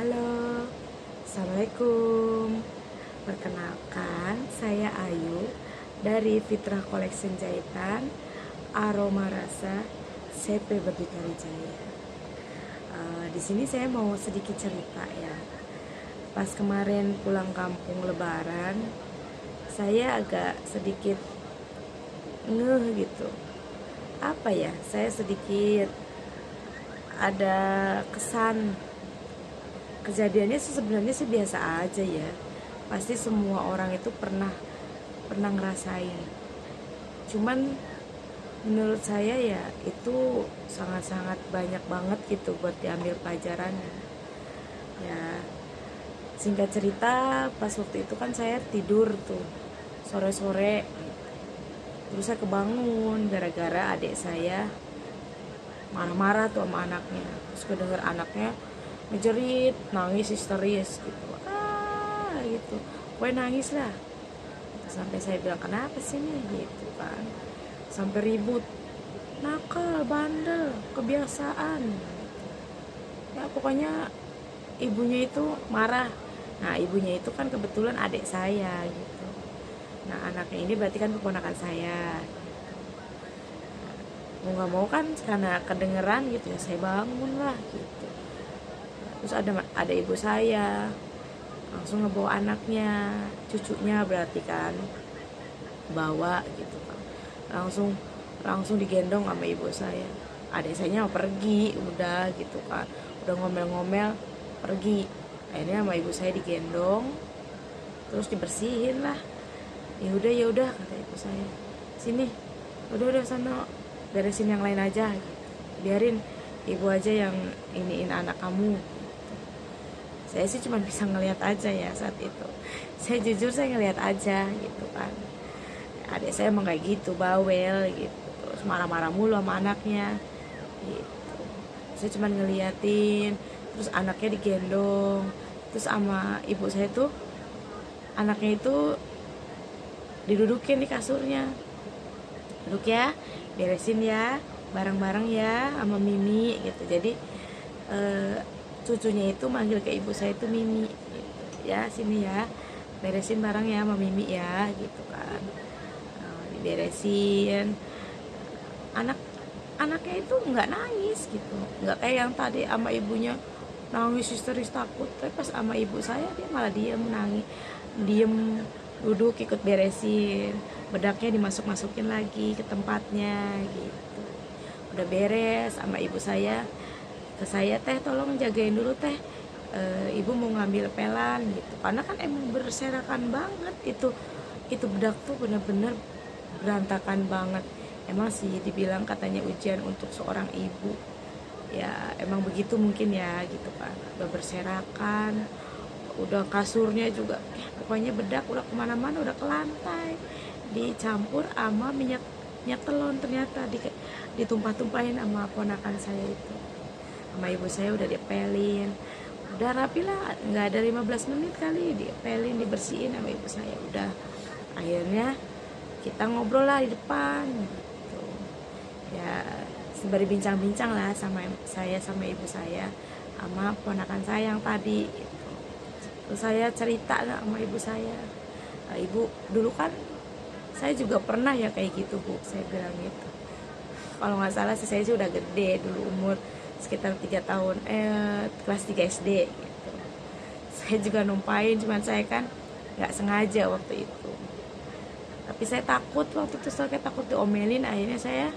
Halo, Assalamualaikum. Perkenalkan, saya Ayu dari Fitrah Collection Jahitan Aroma Rasa CP Berdikari Jaya. Di sini saya mau sedikit cerita ya. Pas kemarin pulang kampung Lebaran, saya agak sedikit ngeh gitu. Apa ya? Saya sedikit ada kesan. Kejadiannya sih sebenarnya sih biasa aja ya. Pasti semua orang itu pernah ngerasain. Cuman menurut saya ya itu sangat-sangat banyak banget gitu buat diambil pelajarannya. Ya, singkat cerita pas waktu itu kan saya tidur tuh sore-sore. Terus saya kebangun gara-gara adik saya marah-marah tuh sama anaknya. Terus kedenger anaknya ngejerit, nangis histeris gitu, gitu, gue nangis lah. Sampai saya bilang, kenapa sih nih, gitu kan. Sampai ribut, nakal, bandel, kebiasaan. Ya pokoknya ibunya itu marah. Nah ibunya itu kan kebetulan adik saya gitu. Nah anaknya ini berarti kan keponakan saya. Mau nggak mau kan karena kedengeran gitu ya, saya bangun lah gitu. Terus ada ibu saya langsung ngebawa anaknya, cucunya berarti kan, bawa gitu kan, langsung digendong sama ibu saya. Adik saya mau pergi udah gitu kan, udah ngomel-ngomel pergi. Akhirnya sama ibu saya digendong, terus dibersihin lah. Ya udah kata ibu saya, sini udah sana beresin yang lain aja gitu. Biarin ibu aja yang iniin anak kamu. Saya sih cuma bisa ngelihat aja ya saat itu. Saya jujur saya ngelihat aja gitu kan. Adik saya emang kayak gitu, bawel gitu. Terus marah-marah mulu sama anaknya gitu. Saya cuma ngeliatin. Terus anaknya digendong. Terus sama ibu saya tuh, anaknya itu didudukin di kasurnya. Duduk ya, beresin ya, bareng-bareng ya sama Mimi gitu. Jadi cucunya itu manggil ke ibu saya itu Mimi gitu. Ya sini ya, beresin bareng ya sama Mimi ya gitu kan. Diberesin. Anaknya itu nggak nangis gitu, nggak kayak yang tadi sama ibunya nangis histeris takut. Tapi pas sama ibu saya dia malah diem duduk ikut beresin, bedaknya dimasuk-masukin lagi ke tempatnya gitu. Udah beres sama ibu saya, ke saya, teh tolong jagain dulu teh, ibu mau ngambil pelan gitu, karena kan emang berserakan banget itu bedak tuh bener-bener berantakan banget. Emang sih dibilang katanya ujian untuk seorang ibu ya, emang begitu mungkin ya gitu kan. Udah berserakan, udah kasurnya juga pokoknya bedak udah kemana-mana, udah ke lantai, dicampur sama minyak telon, ternyata ditumpah-tumpahin sama ponakan saya itu. Sama ibu saya udah diepelin, udah rapi lah, nggak ada 15 menit kali diepelin, dibersihin sama ibu saya. Udah akhirnya kita ngobrol lah di depan gitu ya, sembari bincang-bincang lah sama saya sama ibu saya sama ponakan saya yang tadi gitu. Terus saya cerita lah sama ibu saya, ibu dulu kan saya juga pernah ya kayak gitu bu, saya bilang gitu. Kalau nggak salah saya sih udah gede dulu, umur sekitar 3 tahun, kelas 3 SD gitu. Saya juga numpain, cuman saya kan nggak sengaja waktu itu. Tapi saya takut waktu itu, saya takut diomelin, akhirnya saya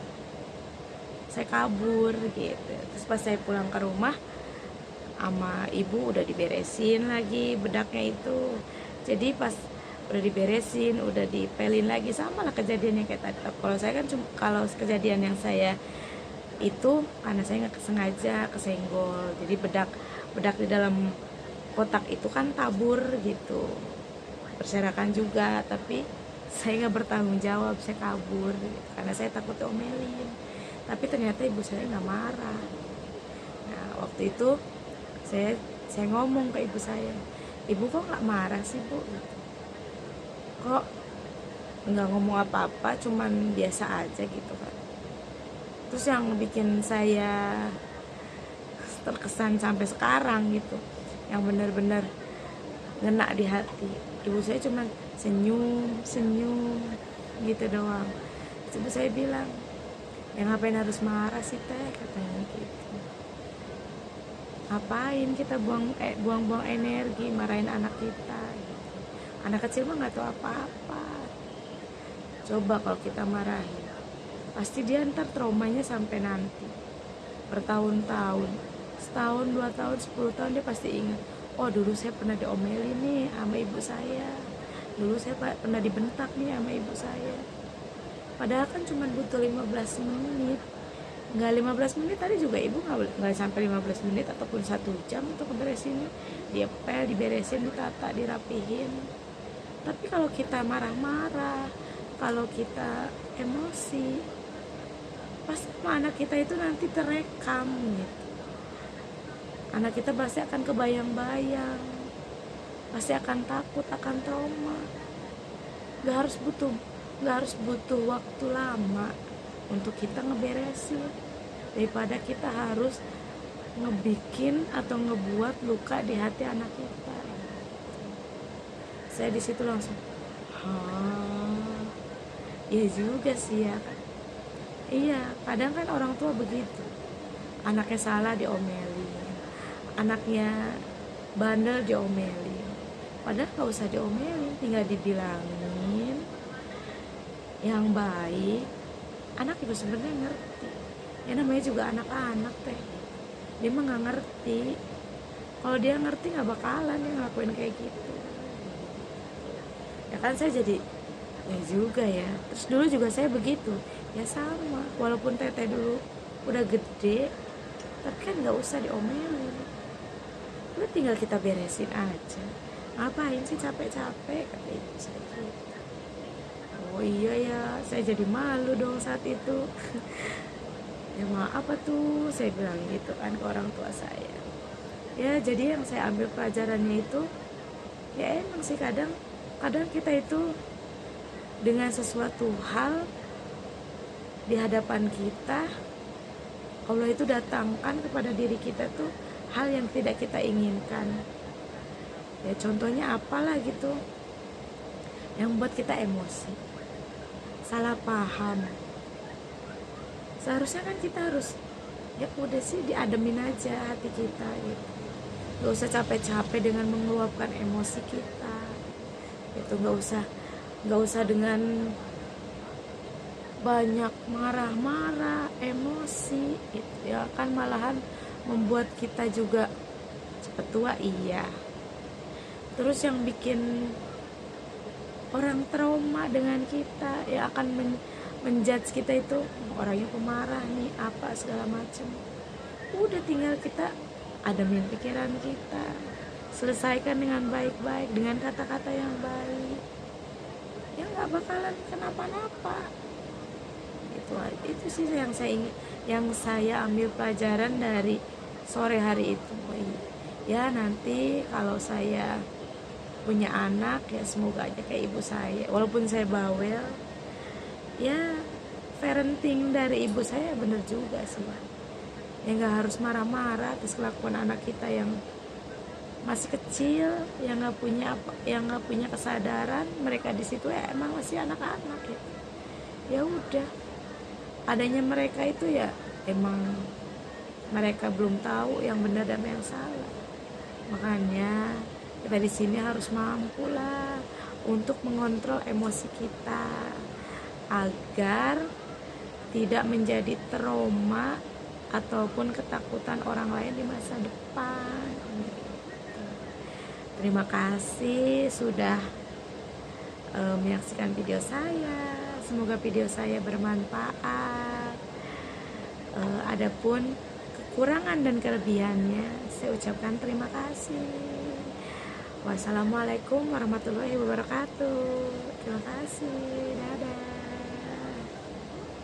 kabur gitu. Terus pas saya pulang ke rumah sama ibu udah diberesin lagi bedaknya itu. Jadi pas udah diberesin, udah dipelin lagi, sama lah kejadiannya kayak tadi. Kalau saya kan kalau kejadian yang saya itu karena saya nggak sengaja kesenggol, jadi bedak di dalam kotak itu kan tabur gitu, berserakan juga. Tapi saya nggak bertanggung jawab, saya kabur gitu, karena saya takut diomelin. Tapi ternyata ibu saya nggak marah. Nah waktu itu saya ngomong ke ibu saya, ibu kok nggak marah sih bu, kok nggak ngomong apa-apa, cuman biasa aja gitu kan. Terus yang bikin saya terkesan sampai sekarang gitu, yang benar-benar ngena di hati. Ibu saya cuma senyum gitu doang. Ibu saya bilang, yang ngapain harus marah sih teh, katanya gitu. Ngapain kita buang-buang energi marahin anak kita gitu. Anak kecil mah nggak tahu apa-apa. Coba kalau kita marahin, pasti dia ntar traumanya sampai nanti bertahun-tahun, setahun, 2 tahun, 10 tahun dia pasti ingat, oh dulu saya pernah diomelin nih sama ibu saya, dulu saya pernah dibentak nih sama ibu saya. Padahal kan cuma butuh 15 menit. Nggak 15 menit tadi juga ibu nggak sampai 15 menit ataupun 1 jam untuk beresin, diepel, diberesin, ditata, dirapihin. Tapi kalau kita marah-marah, kalau kita emosi, pasti anak kita itu nanti terekam gitu. Anak kita pasti akan kebayang-bayang, pasti akan takut, akan trauma. Gak harus butuh waktu lama untuk kita ngeberesin, daripada kita harus ngebikin atau ngebuat luka di hati anak kita. Saya di situ langsung, iya juga sih ya. Iya, kadang kan orang tua begitu, anaknya salah diomelin, anaknya bandel diomelin, padahal gak usah diomelin, tinggal dibilangin yang baik. Anak juga sebenarnya ngerti, ya namanya juga anak-anak teh, dia mah nggak ngerti. Kalau dia ngerti nggak bakalan dia ngelakuin kayak gitu. Ya kan saya jadi ya juga ya. Terus dulu juga saya begitu ya, sama, walaupun teteh dulu udah gede, tapi kan nggak usah diomelin, udah tinggal kita beresin aja. Ngapain sih capek-capek, kata ibu saya gitu. Oh iya ya, saya jadi malu dong saat itu. Ya maaf tuh, saya bilang gitu kan ke orang tua saya. Ya jadi yang saya ambil pelajarannya itu, ya emang sih kadang kita itu dengan sesuatu hal di hadapan kita, Allah itu datangkan kepada diri kita tuh hal yang tidak kita inginkan. Ya contohnya apalah gitu yang buat kita emosi, salah paham. Seharusnya kan kita harus, ya udah sih diademin aja hati kita gitu. Gak usah capek-capek dengan mengeluapkan emosi kita itu, gak usah dengan banyak marah-marah, emosi gitu ya kan, malahan membuat kita juga cepet tua. Iya, terus yang bikin orang trauma dengan kita ya akan menjudge kita itu, orangnya pemarah nih, apa segala macam. Udah tinggal kita ademin pikiran kita, selesaikan dengan baik-baik, dengan kata-kata yang baik, ya nggak bakalan kenapa-napa. Itu sih yang saya ambil pelajaran dari sore hari itu. Ya nanti kalau saya punya anak, ya semoga aja kayak ibu saya, walaupun saya bawel, ya parenting dari ibu saya bener juga sih, ya nggak harus marah-marah atas kelakuan anak kita yang masih kecil, yang nggak punya kesadaran. Mereka di situ ya emang masih anak-anak gitu. Ya udah, adanya mereka itu ya emang mereka belum tahu yang benar dan yang salah. Makanya kita di sini harus mampu lah untuk mengontrol emosi kita agar tidak menjadi trauma ataupun ketakutan orang lain di masa depan. Terima kasih sudah menyaksikan video saya. Semoga video saya bermanfaat. Adapun kekurangan dan kelebihannya, saya ucapkan terima kasih. Wassalamualaikum warahmatullahi wabarakatuh. Terima kasih. Dadah.